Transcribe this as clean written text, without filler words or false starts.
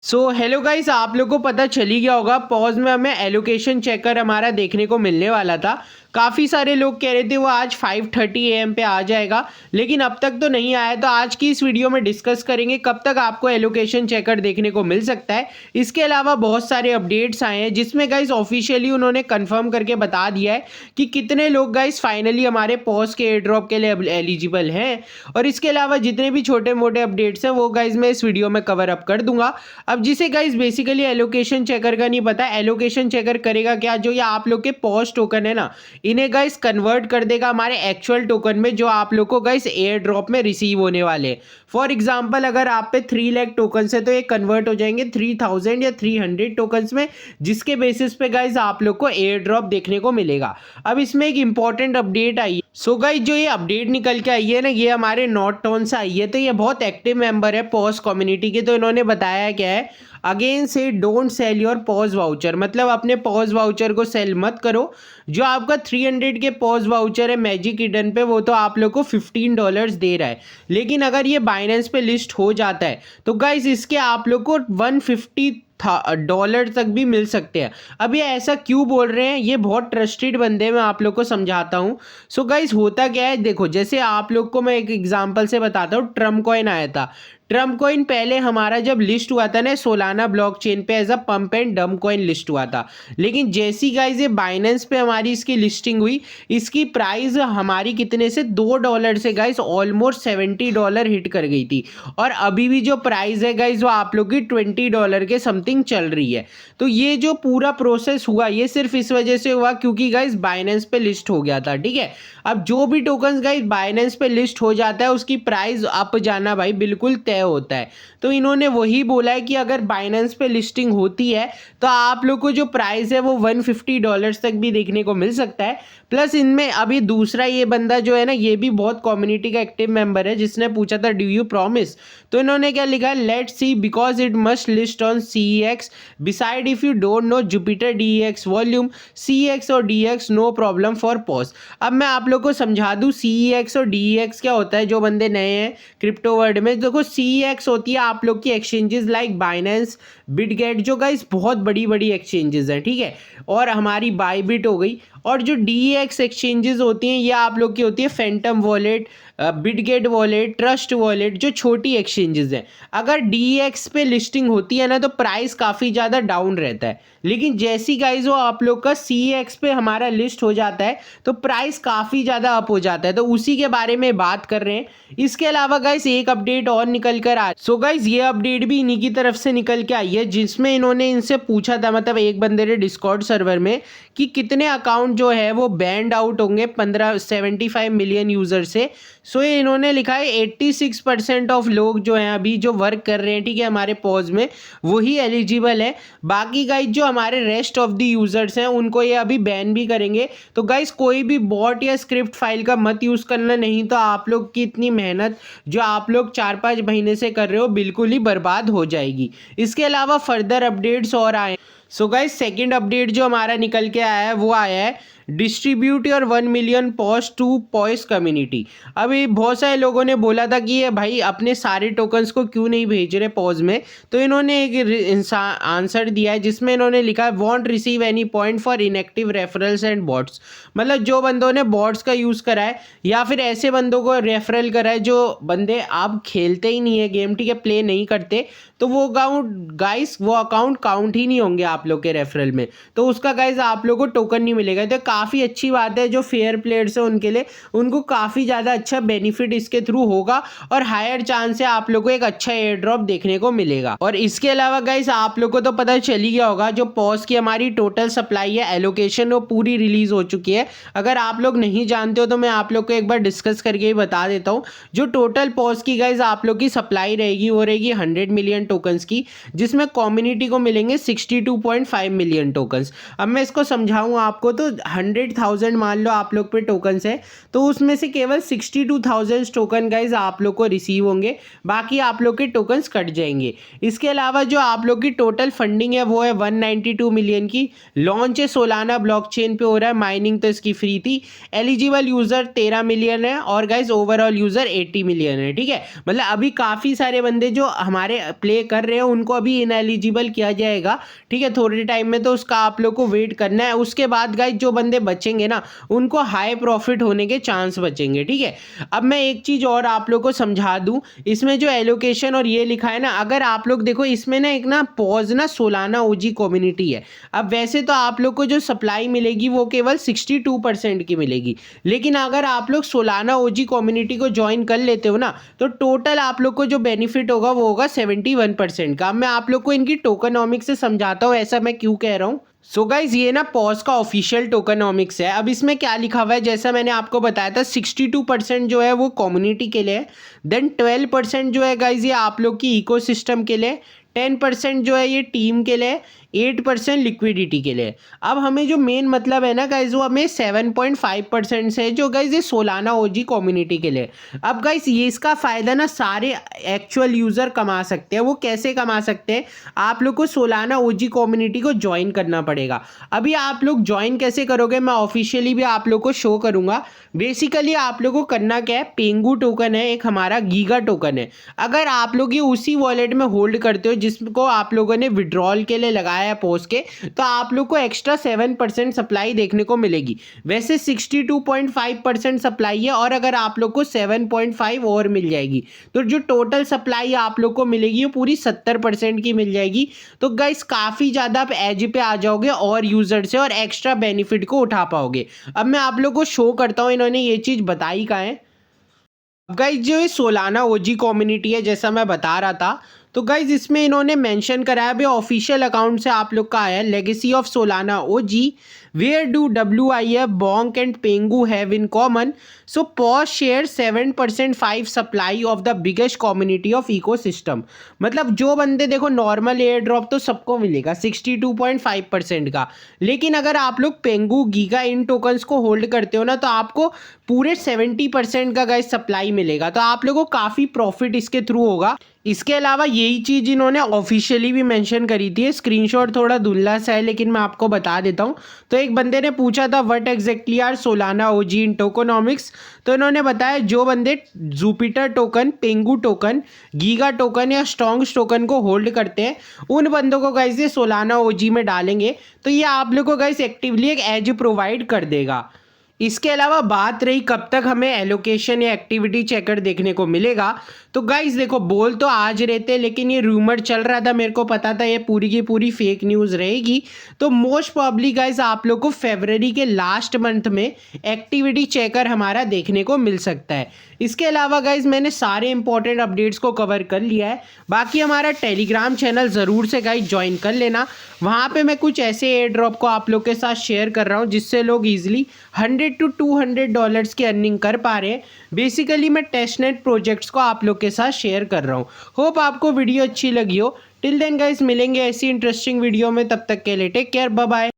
Hello guys, आप लोगों को पता चल ही गया होगा पॉज में हमें एलोकेशन चेकर हमारा देखने को मिलने वाला था। काफ़ी सारे लोग कह रहे थे वो आज 5:30 AM पे आ जाएगा, लेकिन अब तक तो नहीं आया। तो आज की इस वीडियो में डिस्कस करेंगे कब तक आपको एलोकेशन चेकर देखने को मिल सकता है। इसके अलावा बहुत सारे अपडेट्स आए हैं जिसमें गाइस ऑफिशियली उन्होंने कंफर्म करके बता दिया है कि कितने लोग गाइस फाइनली हमारे पॉज के एयर ड्रॉप के लिए एलिजिबल हैं। और इसके अलावा जितने भी छोटे मोटे अपडेट्स हैं वो गाइस मैं इस वीडियो में कवर अप कर दूंगा। अब जिसे गाइस बेसिकली एलोकेशन चेकर का नहीं पता, एलोकेशन चेकर करेगा क्या, जो ये आप लोग के पॉज टोकन है ना, इन्हें गाइस कन्वर्ट कर देगा हमारे एक्चुअल टोकन में जो आप लोग को गाइस एयर ड्रॉप में रिसीव होने वाले। फॉर एग्जांपल अगर आप पे 3 लाख टोकन है तो ये कन्वर्ट हो जाएंगे 3000 या 300 टोकन्स में, जिसके बेसिस पे गाइस आप लोग को एयर ड्रॉप देखने को मिलेगा। अब इसमें एक इंपॉर्टेंट अपडेट आई है। गाइस जो ये अपडेट निकल के आई है ना, ये हमारे नॉट टोन से आई है। तो ये बहुत एक्टिव मेंबर है पॉज कम्युनिटी के। तो इन्होंने बताया क्या है, अगेन से don't sell your pause voucher, मतलब अपने पॉज वाउचर को सेल मत करो। जो आपका 300 के पॉज वाउचर है मैजिक ईडन पे, वो तो आप लोग को $15 दे रहा है। लेकिन अगर ये बाइनेंस पे लिस्ट हो जाता है तो गाइस इसके आप लोग को $150 तक भी मिल सकते हैं। अब ये ऐसा क्यों बोल रहे हैं, ये बहुत ट्रस्टेड बंदे हैं, मैं आप लोग को समझाता हूँ। गाइस होता क्या है, देखो जैसे आप लोग को मैं एक एग्जांपल से बताता हूँ। ट्रम्प कॉइन आया था। ट्रम्प कॉइन पहले हमारा जब लिस्ट हुआ था ना सोलाना ब्लॉकचेन पे as a pump and dump coin list हुआ था। लेकिन जैसी गाइस ये बाइनेंस पे हमारी इसकी लिस्टिंग हुई, इसकी प्राइस हमारी कितने से $2 से गाइस ऑलमोस्ट $70 हिट कर गई थी। और अभी भी जो प्राइस है गाइस वो आप लोग की $20 के समथिंग चल रही है। तो ये जो पूरा प्रोसेस हुआ ये सिर्फ इस वजह से हुआ क्योंकि गाइस बाइनेंस पे लिस्ट हो गया था। ठीक है, अब जो भी टोकन्स गाइस बाइनेंस पे लिस्ट हो जाता है उसकी प्राइस अप जाना भाई बिल्कुल तय होता है। तो इन्होंने वही बोला है कि अगर बाइनेंस पे लिस्टिंग होती है तो आप लोग को जो प्राइस है वो $150 तक भी देखने को मिल सकता है। प्लस इनमें अभी दूसरा ये बंदा जो है ना, ये भी बहुत कम्युनिटी का एक्टिव मेंबर है, जिसने पूछा था डू यू प्रॉमिस। तो इन्होंने क्या लिखा है, let's see because it must list on CEX beside if you don't know Jupiter DEX volume CEX और DEX no problem for paws. अब मैं आप लोग को समझा दूं CEX और DEX क्या होता है। जो बंदे नए हैं क्रिप्टो वर्ल्ड में, देखो CEX होती है आप लोग की एक्सचेंजेस लाइक बाइनेंस, बिटगेट, जो गाइस बहुत बड़ी बड़ी एक्सचेंजेस हैं। ठीक है, और हमारी बायबिट हो गई। और जो DEX एक्सचेंजेस होती हैं ये आप लोग की होती है Phantom wallet, Bitget wallet, trust wallet, जो छोटी एक्सचेंजेस हैं। अगर DEX पे लिस्टिंग होती है ना तो प्राइस काफ़ी ज़्यादा डाउन रहता है। लेकिन जैसी गाइस वो आप लोग का CEX पे हमारा लिस्ट हो जाता है तो प्राइस काफ़ी ज़्यादा अप हो जाता है। तो उसी के बारे में बात कर रहे हैं। इसके अलावा गाइस एक अपडेट और निकल कर आ, गाइस ये अपडेट भी इन्हीं की तरफ से निकल के आई है, जिसमें इन्होंने इनसे पूछा था, मतलब एक बंदे ने डिस्कॉर्ड सर्वर में, कि कितने अकाउंट जो है वो बैंड आउट होंगे 75 मिलियन यूजर से। ये इन्होंने लिखा है 86% ऑफ लोग जो हैं अभी जो वर्क कर रहे हैं, ठीक है, हमारे पॉज में, वही एलिजिबल है। बाकी गाइस जो हमारे रेस्ट ऑफ द यूजर्स हैं उनको ये अभी बैन भी करेंगे। तो गाइस कोई भी बॉट या स्क्रिप्ट फाइल का मत यूज करना, नहीं तो आप लोग की इतनी मेहनत जो आप लोग 4-5 महीने से कर रहे हो बिल्कुल ही बर्बाद हो जाएगी। इसके अलावा फर्दर अपडेट्स और आए। गाइस सेकंड अपडेट जो हमारा निकल के आया है वो आया है, distribute your 1 million paws to पॉइस कम्युनिटी। अभी बहुत सारे लोगों ने बोला था कि ये भाई अपने सारे टोकन्स को क्यों नहीं भेज रहे पॉज में। तो इन्होंने एक आंसर दिया है जिसमें इन्होंने लिखा है want receive any point for inactive referrals and bots. मतलब जो बंदों ने बॉट्स का यूज़ करा है या फिर ऐसे बंदों को रेफरल करा है जो बंदे आप खेलते ही नहीं है गेम, ठीक है, प्ले नहीं करते, तो वो वो अकाउंट काउंट ही नहीं होंगे आप लोग के रेफरल में। तो उसका गाइस आप लोग को टोकन नहीं मिलेगा। तो काफ़ी अच्छी बात है, जो फेयर प्लेयर्स है उनके लिए, उनको काफ़ी ज़्यादा अच्छा बेनिफिट इसके थ्रू होगा और हायर चांस है आप लोग को एक अच्छा एयर ड्रॉप देखने को मिलेगा। और इसके अलावा गाइस आप लोग को तो पता चल ही गया होगा, जो पॉज की हमारी टोटल सप्लाई है एलोकेशन वो पूरी रिलीज हो चुकी है। अगर आप लोग नहीं जानते हो तो मैं आप लोग को एक बार डिस्कस करके ही बता देता हूँ। जो टोटल पॉज की गाइस आप लोग की सप्लाई रहेगी वो रहेगी 100 मिलियन टोकन्स की, जिसमें कम्युनिटी को मिलेंगे 1.5 मिलियन टोकन्स। अब मैं इसको समझाऊँ आपको, तो 100,000 मान लो आप लोग पे टोकन्स है, तो उसमें से केवल 62,000 टोकन गाइज आप लोग को रिसीव होंगे, बाकी आप लोग के टोकन्स कट जाएंगे। इसके अलावा जो आप लोग की टोटल फंडिंग है वो है 192 मिलियन की। लॉन्च है सोलाना ब्लॉकचेन पे हो रहा है, माइनिंग तो इसकी फ्री थी। एलिजिबल यूज़र 13 मिलियन है और गाइज ओवरऑल यूज़र 80 मिलियन है, ठीक है। मतलब अभी काफ़ी सारे बंदे जो हमारे प्ले कर रहे हैं उनको अभी इनएलिजिबल किया जाएगा, ठीक है, थोड़े टाइम में, तो उसका आप लोग को वेट करना है। उसके बाद गाइज जो बंदे बचेंगे ना उनको हाई प्रॉफिट होने के चांस बचेंगे, ठीक है। अब मैं एक चीज़ और आप लोग को समझा दूं, इसमें जो एलोकेशन और ये लिखा है ना, अगर आप लोग देखो इसमें ना एक ना पॉज ना सोलाना ओजी कम्युनिटी है। अब वैसे तो आप लोग को जो सप्लाई मिलेगी वो केवल 62% की मिलेगी, लेकिन अगर आप लोग सोलाना ओजी कम्युनिटी को ज्वाइन कर लेते हो ना तो टोटल आप लोग को जो बेनिफिट होगा वो होगा 71% का। अब मैं आप लोग को इनकी टोकनॉमिक्स से समझाता हूँ ऐसा मैं क्यों कह रहा हूँ। सो गाइज ये ना पॉज का ऑफिशियल टोकनॉमिक्स है। अब इसमें क्या लिखा हुआ है, जैसा मैंने आपको बताया था 62% जो है वो कम्युनिटी के लिए, देन 12% जो है गाइज ये आप लोग की इकोसिस्टम के लिए, 10% जो है ये टीम के लिए, 8% लिक्विडिटी के लिए। अब हमें जो मेन मतलब है ना गाइज वो हमें 7.5% से है जो गाइज ये सोलाना ओजी कम्युनिटी के लिए। अब गाइज ये इसका फ़ायदा ना सारे एक्चुअल यूज़र कमा सकते हैं। वो कैसे कमा सकते हैं, आप लोग को सोलाना ओजी कम्युनिटी को ज्वाइन करना पड़ेगा। अभी आप लोग ज्वाइन कैसे करोगे मैं ऑफिशियली भी आप लोग को शो करूँगा। बेसिकली आप लोग को करना क्या है, पेंगू टोकन है एक हमारा, गीगा टोकन है। अगर आप लोग ये उसी वॉलेट में होल्ड करते हो जिसको आप लोगों ने विड्रॉल के लिए लगाया है पोस्ट के, तो आप लोग को एक्स्ट्रा 7% सप्लाई देखने को मिलेगी। वैसे 62.5% सप्लाई है और अगर आप लोग को 7.5 और मिल जाएगी तो जो टोटल सप्लाई आप लोग को मिलेगी वो पूरी 70% की मिल जाएगी। तो गाइस काफ़ी ज़्यादा आप एज पे आ जाओगे और यूज़र से और एक्स्ट्रा बेनिफिट को उठा पाओगे। अब मैं आप लोग को शो करता हूँ इन्होंने ये चीज़ बताई कहाँ है। गाइज जो ये सोलाना ओजी कम्युनिटी है जैसा मैं बता रहा था, तो गाइज इसमें इन्होंने मेंशन कराया भी ऑफिशियल अकाउंट से आप लोग का आया, legacy of Solana OG where do WIF bonk and Pengu have in common, so pause share 7.5 supply of the biggest community of ecosystem. मतलब जो बंदे देखो नॉर्मल एयर ड्रॉप तो सबको मिलेगा 62.5% का, लेकिन अगर आप लोग पेंगू गीगा इन टोकन्स को होल्ड करते हो ना तो आपको पूरे 70% का गाइस सप्लाई मिलेगा। तो आप लोगों को काफ़ी प्रॉफिट इसके थ्रू होगा। इसके अलावा यही चीज़ इन्होंने ऑफिशियली भी मेंशन करी थी। स्क्रीनशॉट थोड़ा धुंधला सा है लेकिन मैं आपको बता देता हूँ। तो एक बंदे ने पूछा था what exactly are Solana OG in tokenomics, तो इन्होंने बताया जो बंदे Jupiter token, Pengu token, Giga token या स्ट्रॉन्ग्स टोकन को होल्ड करते हैं उन बंदों को गाइस ये सोलाना ओजी में डालेंगे तो ये आप लोग को गाइस एक्टिवली एक एज प्रोवाइड कर देगा। इसके अलावा बात रही कब तक हमें एलोकेशन या एक्टिविटी चेकर देखने को मिलेगा, तो गाइस देखो बोल तो आज रहते लेकिन ये रूमर चल रहा था, मेरे को पता था ये पूरी की पूरी फेक न्यूज़ रहेगी। तो मोस्ट प्रॉब्ली गाइस आप लोग को फरवरी के लास्ट मंथ में एक्टिविटी चेकर हमारा देखने को मिल सकता है। इसके अलावा गाइस मैंने सारे इंपॉर्टेंट अपडेट्स को कवर कर लिया है। बाकी हमारा टेलीग्राम चैनल ज़रूर से गाइस ज्वाइन कर लेना, वहाँ पे मैं कुछ ऐसे एयर ड्रॉप को आप लोग के साथ शेयर कर रहा हूँ जिससे लोग ईजिली $100 to $200 की अर्निंग कर पा रहे हैं। बेसिकली मैं टेस्टनेट प्रोजेक्ट्स को आप लोग के साथ शेयर कर रहा हूँ। होप आपको वीडियो अच्छी लगी हो। टिल देन गाइस मिलेंगे ऐसी इंटरेस्टिंग वीडियो में, तब तक के लिए टेक केयर, बाय बाय।